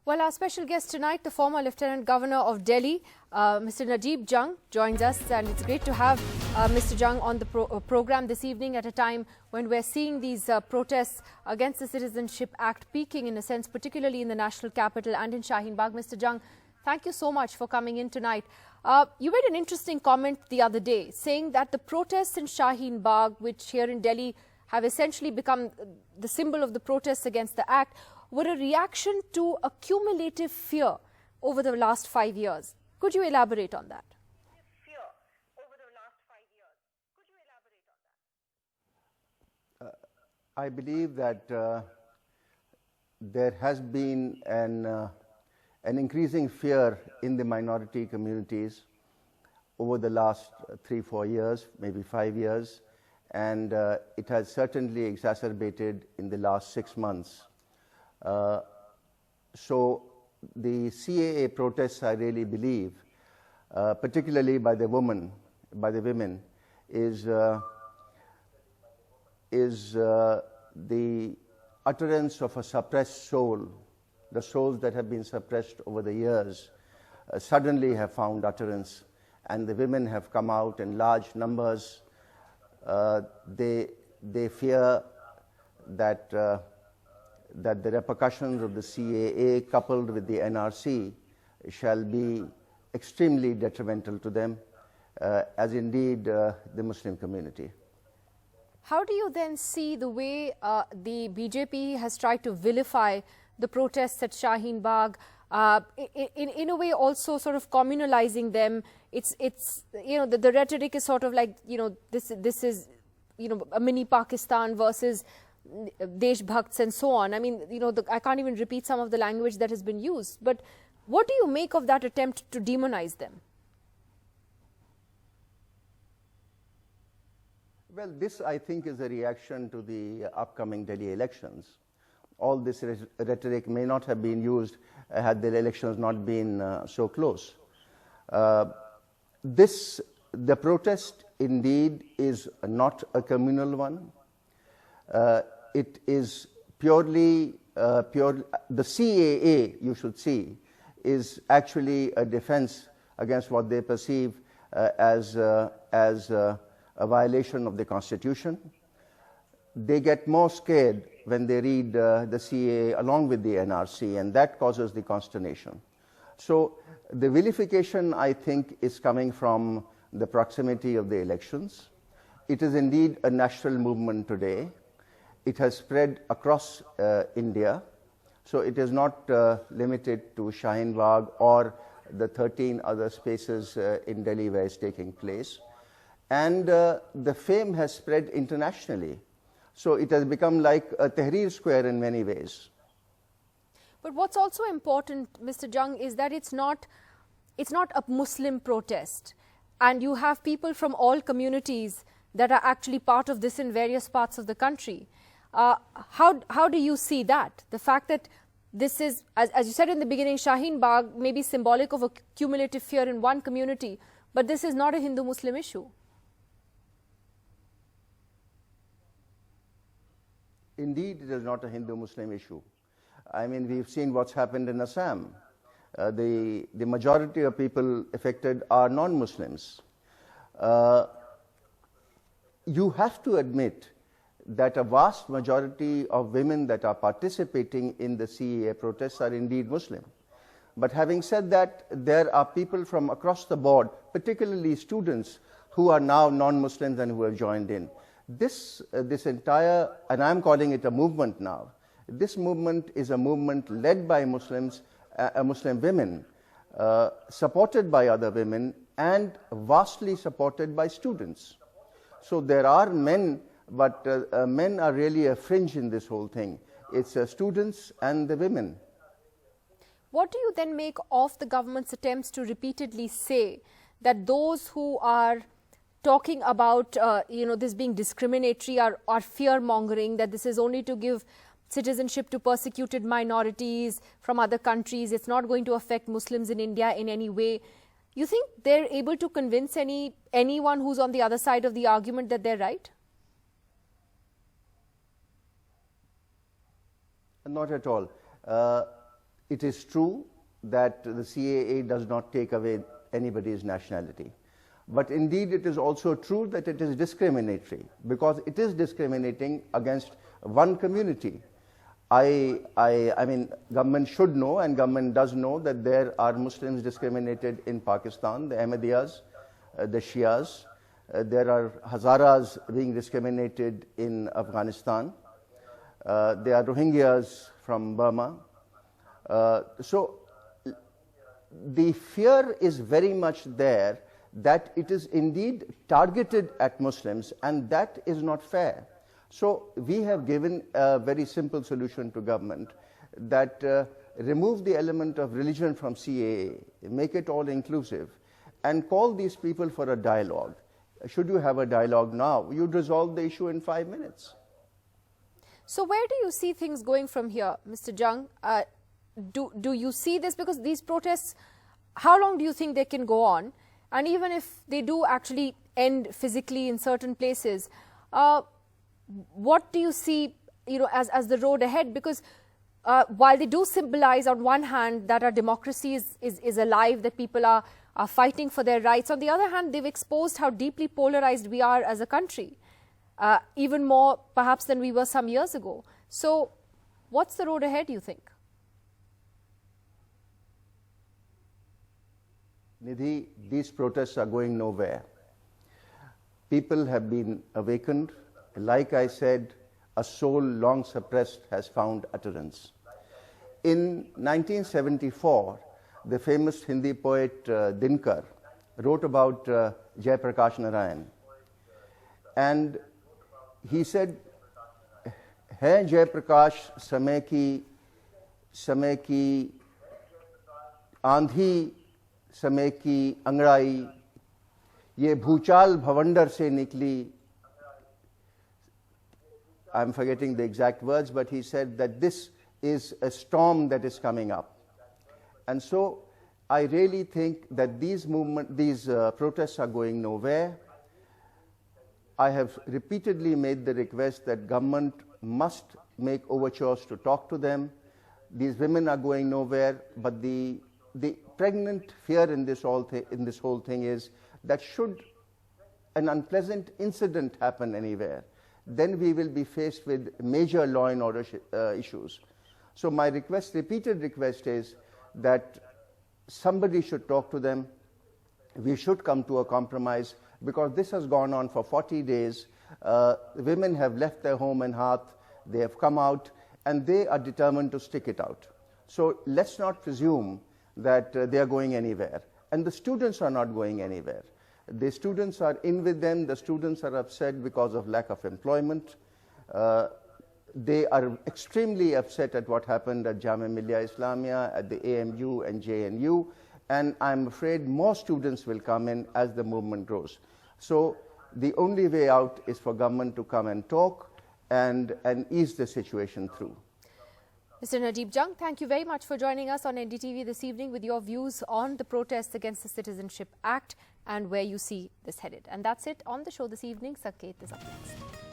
Well, our special guest tonight, the former Lieutenant Governor of Delhi, Mr. Najeeb Jung, joins us, and it's great to have Mr. Jung on the program this evening at a time when we're seeing these protests against the Citizenship Act peaking in a sense, particularly in the national capital and in Shaheen Bagh. Mr. Jung, thank you so much for coming in tonight. You made an interesting comment the other day saying that the protests in Shaheen Bagh, which here in Delhi have essentially become the symbol of the protests against the Act, were a reaction to accumulative fear over the last 5 years. Could you elaborate on that? Fear over the last 5 years. Could you elaborate on that? I believe that there has been an increasing fear in the minority communities over the last 3-4 years, maybe 5 years, and it has certainly exacerbated in the last 6 months. So the CAA protests, I really believe, particularly by the women, is the utterance of a suppressed soul. The souls that have been suppressed over the years suddenly have found utterance, and the women have come out in large numbers. They fear that the repercussions of the CAA coupled with the NRC shall be extremely detrimental to them, as indeed the Muslim community. How do you then see the way the BJP has tried to vilify the protests at Shaheen Bagh, in a way also sort of communalizing them? It's you know, the rhetoric is sort of like, you know, this is, you know, a mini Pakistan versus Desh Bhakts and so on. I mean, you know, I can't even repeat some of the language that has been used. But what do you make of that attempt to demonize them? Well, this, I think, is a reaction to the upcoming Delhi elections. All this rhetoric may not have been used had the elections not been so close. The protest indeed is not a communal one. It is purely, the CAA, you should see, is actually a defense against what they perceive as a violation of the Constitution. They get more scared when they read the CAA along with the NRC, and that causes the consternation. So the vilification, I think, is coming from the proximity of the elections. It is indeed a national movement today. It has spread across India, so it is not limited to Shaheen Bagh or the 13 other spaces in Delhi where it's taking place. And the fame has spread internationally. So it has become like a Tahrir Square in many ways. But what's also important, Mr. Jung, is that it's not a Muslim protest. And you have people from all communities that are actually part of this in various parts of the country. How do you see that? The fact that this is, as you said in the beginning, Shaheen Bagh may be symbolic of a cumulative fear in one community, but this is not a Hindu-Muslim issue. Indeed, it is not a Hindu-Muslim issue. I mean, we've seen what's happened in Assam. The majority of people affected are non-Muslims. You have to admit that a vast majority of women that are participating in the CAA protests are indeed Muslim. But having said that, there are people from across the board, particularly students, who are now non-Muslims and who have joined in. This entire, and I'm calling it a movement now, this movement is a movement led by Muslims, Muslim women, supported by other women, and vastly supported by students. So there are men, but men are really a fringe in this whole thing. It's students and the women. What do you then make of the government's attempts to repeatedly say that those who are talking about you know, this being discriminatory are fear-mongering, that this is only to give citizenship to persecuted minorities from other countries, it's not going to affect Muslims in India in any way? You think they're able to convince anyone who's on the other side of the argument that they're right? Not at all. it is true that the CAA does not take away anybody's nationality. But indeed, it is also true that it is discriminatory, because it is discriminating against one community. I mean, government should know, and government does know, that there are Muslims discriminated in Pakistan, the Ahmadiyas, the Shias. There are Hazaras being discriminated in Afghanistan. There are Rohingyas from Burma. So the fear is very much there that it is indeed targeted at Muslims, and that is not fair. So we have given a very simple solution to government, that remove the element of religion from CAA, make it all inclusive, and call these people for a dialogue. Should you have a dialogue now, you'd resolve the issue in 5 minutes. So where do you see things going from here, Mr. Jung? Do you see this? Because these protests, how long do you think they can go on? And even if they do actually end physically in certain places, what do you see, as the road ahead? Because while they do symbolize, on one hand, that our democracy is alive, that people are fighting for their rights, on the other hand, they've exposed how deeply polarized we are as a country, even more perhaps than we were some years ago. So what's the road ahead, you think? Nidhi, these protests are going nowhere. People have been awakened. Like I said, a soul long suppressed has found utterance. In 1974, the famous Hindi poet Dinkar wrote about Jai Prakash Narayan. And he said, "Hai Jai Prakash समय की आंधी समय की अंगड़ाई, ये भूचाल भवंडर से निकली." I'm forgetting the exact words, but he said that this is a storm that is coming up. And so I really think that these protests are going nowhere. I have repeatedly made the request that government must make overtures to talk to them. These women are going nowhere, but the pregnant fear in this whole thing is that should an unpleasant incident happen anywhere, then we will be faced with major law and order issues. So my repeated request is that somebody should talk to them. We should come to a compromise, because this has gone on for 40 days. Women have left their home and hearth, they have come out, and they are determined to stick it out. So let's not presume that they are going anywhere. And the students are not going anywhere. The students are in with them. The students are upset because of lack of employment. They are extremely upset at what happened at Jamia Millia Islamia, at the AMU and JNU. And I'm afraid more students will come in as the movement grows. So the only way out is for government to come and talk and ease the situation through. Mr. Najeeb Jung, thank you very much for joining us on NDTV this evening with your views on the protests against the Citizenship Act and where you see this headed. And that's it on the show this evening. Sanket is up next.